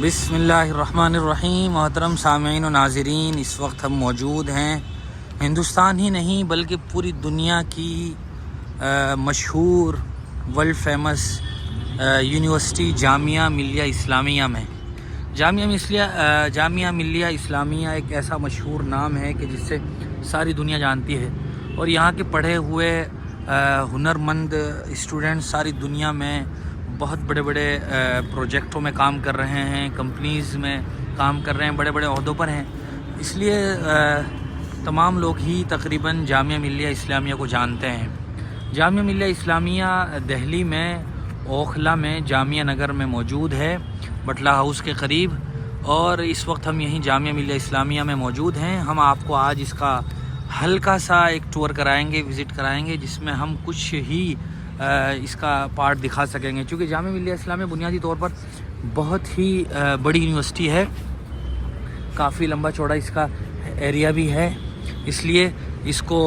बिस्मिल्लाहिर्रहमानिर्रहीम। मोहतरम सामीन व नाज़रीन, इस वक्त हम मौजूद हैं हिंदुस्तान ही नहीं बल्कि पूरी दुनिया की मशहूर world famous university Jamia Millia Islamia में। जामिया मिलिया इस्लामिया एक ऐसा मशहूर नाम है कि जिससे सारी दुनिया जानती है और यहाँ के पढ़े हुए हुनरमंद स्टूडेंट सारी दुनिया में बहुत बड़े बड़े प्रोजेक्टों में काम कर रहे हैं, कंपनीज़ में काम कर रहे हैं, बड़े बड़े ओहदों पर हैं। इसलिए तमाम लोग ही तकरीबन जामिया मिलिया इस्लामिया को जानते हैं। जामिया मिलिया इस्लामिया दिल्ली में ओखला में जामिया नगर में मौजूद है, बटला हाउस के करीब। और इस वक्त हम यहीं जामिया मिलिया इस्लामिया में मौजूद हैं। हम आपको आज इसका हल्का सा एक टूर कराएंगे, विज़िट कराएंगे, जिसमें हम कुछ ही इसका पार्ट दिखा सकेंगे। क्योंकि जामिया मिलिया इस्लामिया बुनियादी तौर पर बहुत ही बड़ी यूनिवर्सिटी है, काफ़ी लंबा चौड़ा इसका एरिया भी है, इसलिए इसको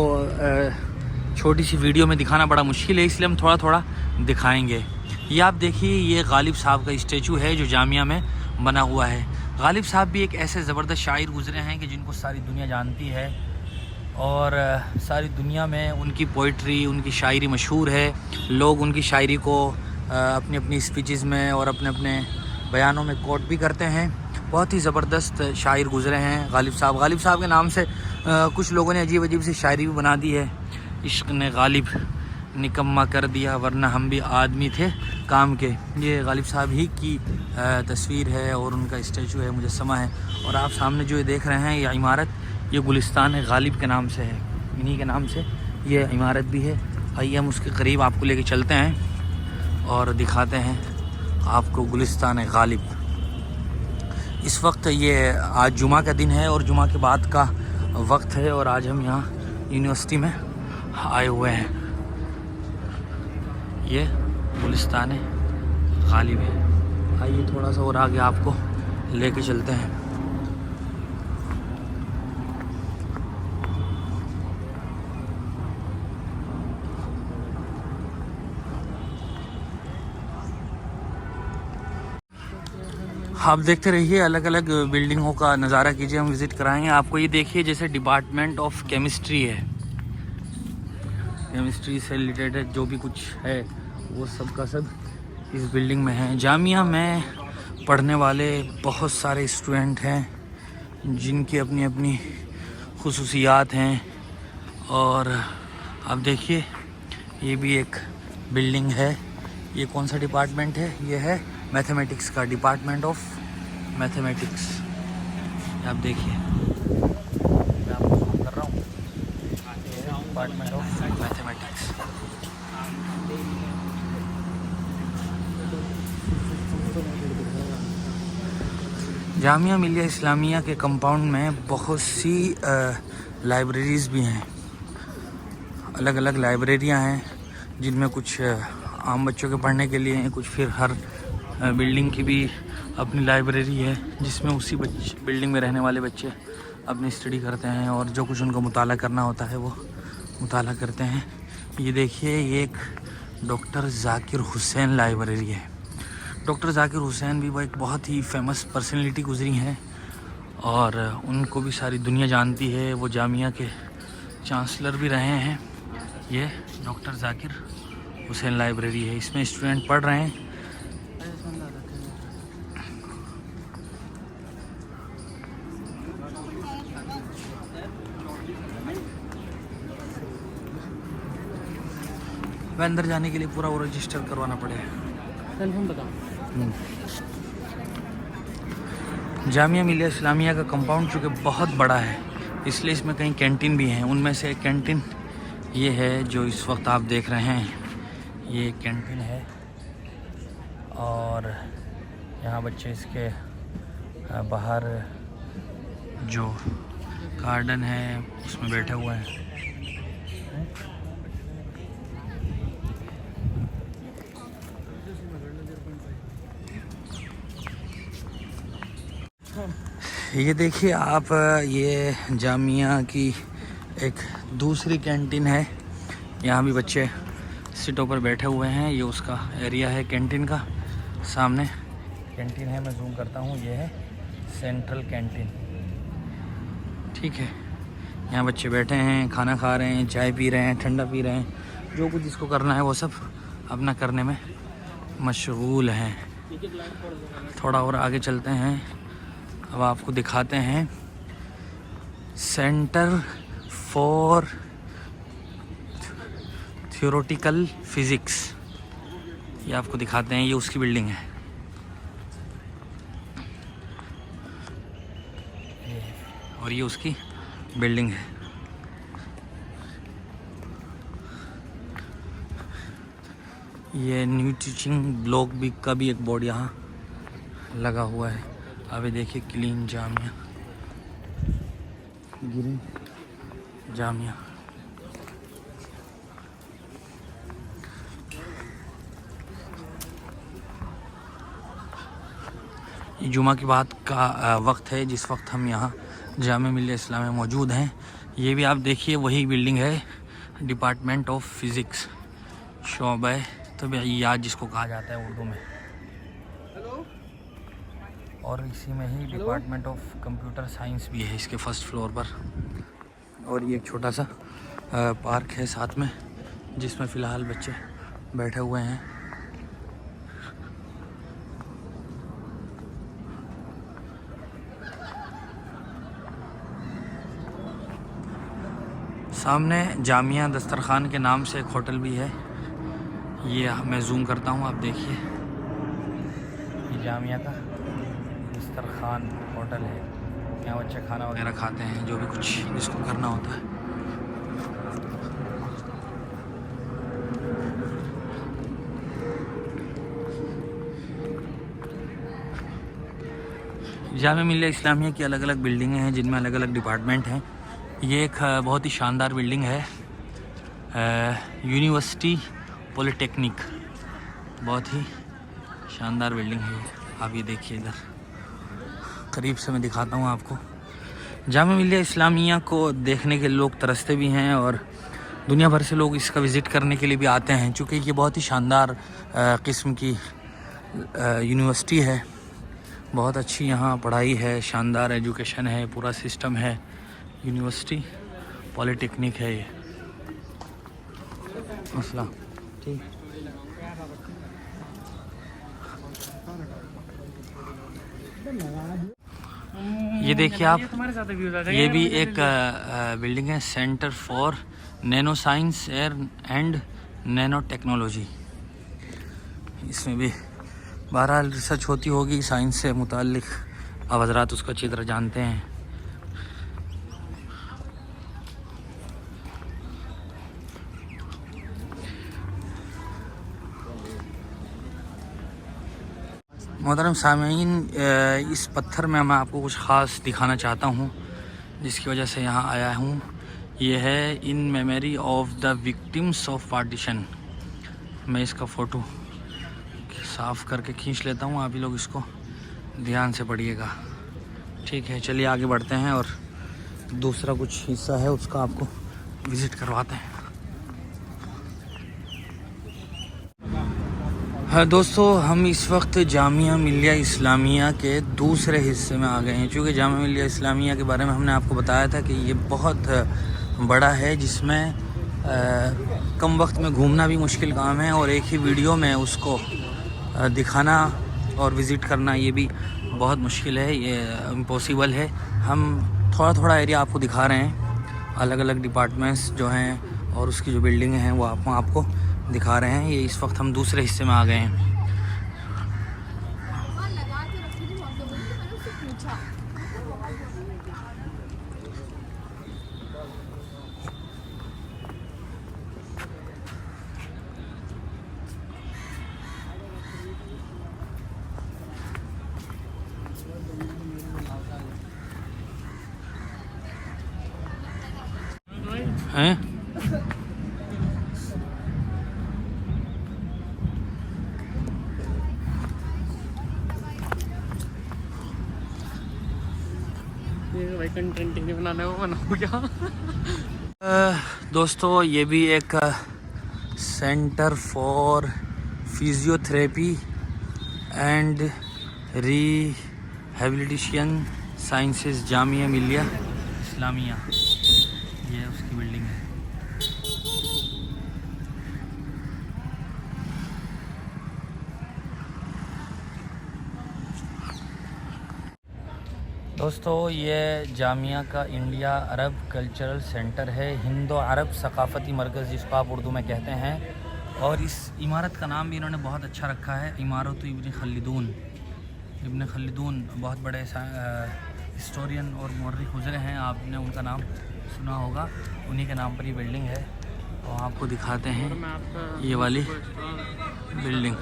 छोटी सी वीडियो में दिखाना बड़ा मुश्किल है, इसलिए हम थोड़ा थोड़ा दिखाएंगे। ये आप देखिए, ये गालिब साहब का स्टैचू है जो जामिया में बना हुआ है। गालिब साहब भी एक ऐसे ज़बरदस्त शायर गुज़रे हैं कि जिनको सारी दुनिया जानती है और सारी दुनिया में उनकी पोइट्री, उनकी शायरी मशहूर है। लोग उनकी शायरी को अपनी अपनी स्पीचेस में और अपने अपने बयानों में कोट भी करते हैं। बहुत ही ज़बरदस्त शायर गुज़रे हैं गालिब साहब। गालिब साहब के नाम से कुछ लोगों ने अजीब अजीब सी शायरी भी बना दी है। इश्क ने गालिब निकम्मा कर दिया वरना हम भी आदमी थे काम के। ये गालिब साहब ही की तस्वीर है और उनका स्टैचू है, मुजस्समा है। और आप सामने जो ये देख रहे हैं, ये इमारत, ये गुलिस्तान गालिब के नाम से है, इन्हीं के नाम से ये इमारत भी है। आइए हम उसके करीब आपको लेके चलते हैं और दिखाते हैं आपको गुलिस्तान गालिब। इस वक्त ये आज जुमा का दिन है और जुमा के बाद का वक्त है और आज हम यहाँ यूनिवर्सिटी में आए हुए हैं। ये गुलिस्तान गालिब है। आइए थोड़ा सा और आगे आपको लेके चलते हैं। आप देखते रहिए, अलग अलग बिल्डिंगों का नज़ारा कीजिए, हम विज़िट कराएंगे आपको। ये देखिए, जैसे डिपार्टमेंट ऑफ केमिस्ट्री है, केमिस्ट्री से रिलेटेड जो भी कुछ है वो सब का सब इस बिल्डिंग में है। जामिया में पढ़ने वाले बहुत सारे स्टूडेंट हैं जिनकी अपनी अपनी खुसूसियात हैं। और आप देखिए, ये भी एक बिल्डिंग है। ये कौन सा डिपार्टमेंट है? ये है मैथमेटिक्स का, डिपार्टमेंट ऑफ मैथमेटिक्स। आप देखिए, मैं आपको फोन कर रहा हूँ, department of mathematics. Jamia Millia Islamia के कंपाउंड में बहुत सी लाइब्रेरीज़ भी हैं, अलग अलग लाइब्रेरियाँ हैं जिनमें कुछ आम बच्चों के पढ़ने के लिए हैं, कुछ फिर हर बिल्डिंग की भी अपनी लाइब्रेरी है जिसमें उसी बिल्डिंग में रहने वाले बच्चे अपनी स्टडी करते हैं और जो कुछ उनको मुताला करना होता है वो मुताला करते हैं। ये देखिए, ये एक डॉक्टर ज़ाकिर हुसैन लाइब्रेरी है। डॉक्टर ज़ाकिर हुसैन भी वो एक बहुत ही फेमस पर्सनैलिटी गुजरी हैं और उनको भी सारी दुनिया जानती है। वो जामिया के चांसलर भी रहे हैं। ये डॉक्टर ज़ाकिर हुसैन लाइब्रेरी है, इसमें स्टूडेंट पढ़ रहे हैं। वह अंदर जाने के लिए पूरा वो रजिस्टर करवाना पड़ेगा। कन्फर्म बताओ। जामिया मिलिया इस्लामिया का कंपाउंड चूँकि बहुत बड़ा है, इसलिए इसमें कई कैंटीन भी हैं। उनमें से एक कैंटीन ये है जो इस वक्त आप देख रहे हैं, ये कैंटीन है। और यहाँ बच्चे इसके बाहर जो गार्डन है उसमें बैठे हुए हैं। ये देखिए आप, ये जामिया की एक दूसरी कैंटीन है। यहाँ भी बच्चे सीटों पर बैठे हुए हैं। ये उसका एरिया है कैंटीन का। सामने कैंटीन है, मैं जूम करता हूँ, ये है सेंट्रल कैंटीन। ठीक है, यहाँ बच्चे बैठे हैं, खाना खा रहे हैं, चाय पी रहे हैं, ठंडा पी रहे हैं, जो कुछ जिसको करना है वो सब अपना करने में मशगूल हैं। थोड़ा और आगे चलते हैं, अब आपको दिखाते हैं सेंटर फॉर थ्योरेटिकल फिज़िक्स। ये आपको दिखाते हैं, ये उसकी बिल्डिंग है। और ये उसकी बिल्डिंग है। ये न्यू टीचिंग ब्लॉक भी का भी एक बोर्ड यहाँ लगा हुआ है। अभी देखिए क्लीन जामिया, ग्रीन जामिया। ये जुमा की बात का वक्त है जिस वक्त हम यहाँ जामिया मिल्लिया इस्लामिया में मौजूद हैं। ये भी आप देखिए वही बिल्डिंग है, डिपार्टमेंट ऑफ फिज़िक्स, शोबा तबीयत जिसको कहा जाता है उर्दू में। और इसी में ही डिपार्टमेंट ऑफ कंप्यूटर साइंस भी है इसके फर्स्ट फ्लोर पर। और ये एक छोटा सा पार्क है साथ में, जिसमें फ़िलहाल बच्चे बैठे हुए हैं। सामने जामिया दस्तरखान के नाम से एक होटल भी है। ये मैं जूम करता हूँ, आप देखिए, ये जामिया का दस्तरखान होटल है। यहाँ बच्चे खाना वगैरह खाते हैं, जो भी कुछ जिसको करना होता है। जामिया मिल्लिया इस्लामिया की अलग अलग बिल्डिंगें हैं जिनमें अलग अलग डिपार्टमेंट हैं। ये एक बहुत ही शानदार बिल्डिंग है, यूनिवर्सिटी पॉलिटेक्निक, बहुत ही शानदार बिल्डिंग है। आप ये देखिए, इधर करीब से मैं दिखाता हूँ आपको। जामिया मिल्लिया इस्लामिया को देखने के लोग तरसते भी हैं और दुनिया भर से लोग इसका विज़िट करने के लिए भी आते हैं, क्योंकि ये बहुत ही शानदार किस्म की यूनिवर्सिटी है। बहुत अच्छी यहाँ पढ़ाई है, शानदार एजुकेशन है, पूरा सिस्टम है। यूनिवर्सिटी पॉलिटेक्निक है ये। मसला ठीक। ये देखिए आप, ये भी एक बिल्डिंग है, centre for nano science and nano technology. इसमें भी बहरहाल रिसर्च होती होगी साइंस से मुताल्लिक़, अब हज़रात उसको अच्छी तरह जानते हैं। मोहतरम सामीन, इस पत्थर में मैं आपको कुछ ख़ास दिखाना चाहता हूँ, जिसकी वजह से यहाँ आया हूँ। ये है in memory of the victims of partition. मैं इसका फ़ोटो साफ़ करके खींच लेता हूँ, आप ही लोग इसको ध्यान से पढ़िएगा। ठीक है, चलिए आगे बढ़ते हैं और दूसरा कुछ हिस्सा है उसका आपको विज़िट करवाते हैं। हाँ दोस्तों, हम इस वक्त जामिया मिल्लिया इस्लामिया के दूसरे हिस्से में आ गए हैं। चूँकि जामिया मिल्लिया इस्लामिया के बारे में हमने आपको बताया था कि ये बहुत बड़ा है, जिसमें कम वक्त में घूमना भी मुश्किल काम है और एक ही वीडियो में उसको दिखाना और विज़िट करना ये भी बहुत मुश्किल है, ये इम्पॉसिबल है। हम थोड़ा थोड़ा एरिया आपको दिखा रहे हैं, अलग अलग डिपार्टमेंट्स जो हैं और उसकी जो बिल्डिंग हैं वो आपको दिखा रहे हैं। ये इस वक्त हम दूसरे हिस्से में आ गए हैं। हैं भाई, कंटेंट नहीं बनाना है, वो बनाओ क्या। दोस्तों, ये भी एक centre for physiotherapy and rehabilitation sciences Jamia Millia Islamia, ये उसकी बिल्डिंग है। दोस्तों ये जामिया का इंडिया अरब कल्चरल सेंटर है, हिंदो अरब सकाफ़ती मरकज़ जिसको आप उर्दू में कहते हैं। और इस इमारत का नाम भी इन्होंने बहुत अच्छा रखा है, इमारत इब्न खल्दून। इब्न खल्दून बहुत बड़े हिस्टोरियन और मौर्रिख गुज़रे हैं, आपने उनका नाम सुना होगा, उन्हीं के नाम पर ये बिल्डिंग है। और आपको दिखाते हैं ये वाली बिल्डिंग।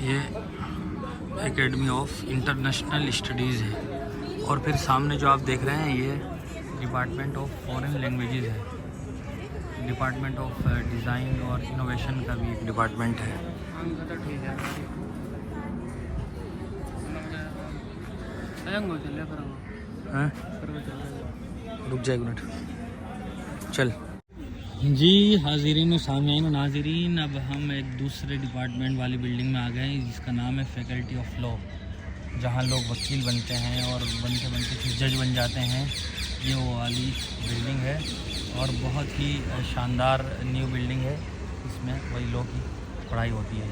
ये एकेडमी ऑफ इंटरनेशनल स्टडीज़ है। और फिर सामने जो आप देख रहे हैं ये डिपार्टमेंट ऑफ फॉरेन लैंग्वेजेज़ है, डिपार्टमेंट ऑफ डिज़ाइन और इनोवेशन का भी एक डिपार्टमेंट है। रुक जाए एक मिनट, चल जी। हाज़रीन व सामीन व नाज़रीन, अब हम एक दूसरे डिपार्टमेंट वाली बिल्डिंग में आ गए हैं जिसका नाम है फैकल्टी ऑफ लॉ, जहाँ लोग वकील बनते हैं और बनते बनते फिर जज बन जाते हैं। ये वो वाली बिल्डिंग है और बहुत ही शानदार न्यू बिल्डिंग है, इसमें वही लॉ की पढ़ाई होती है।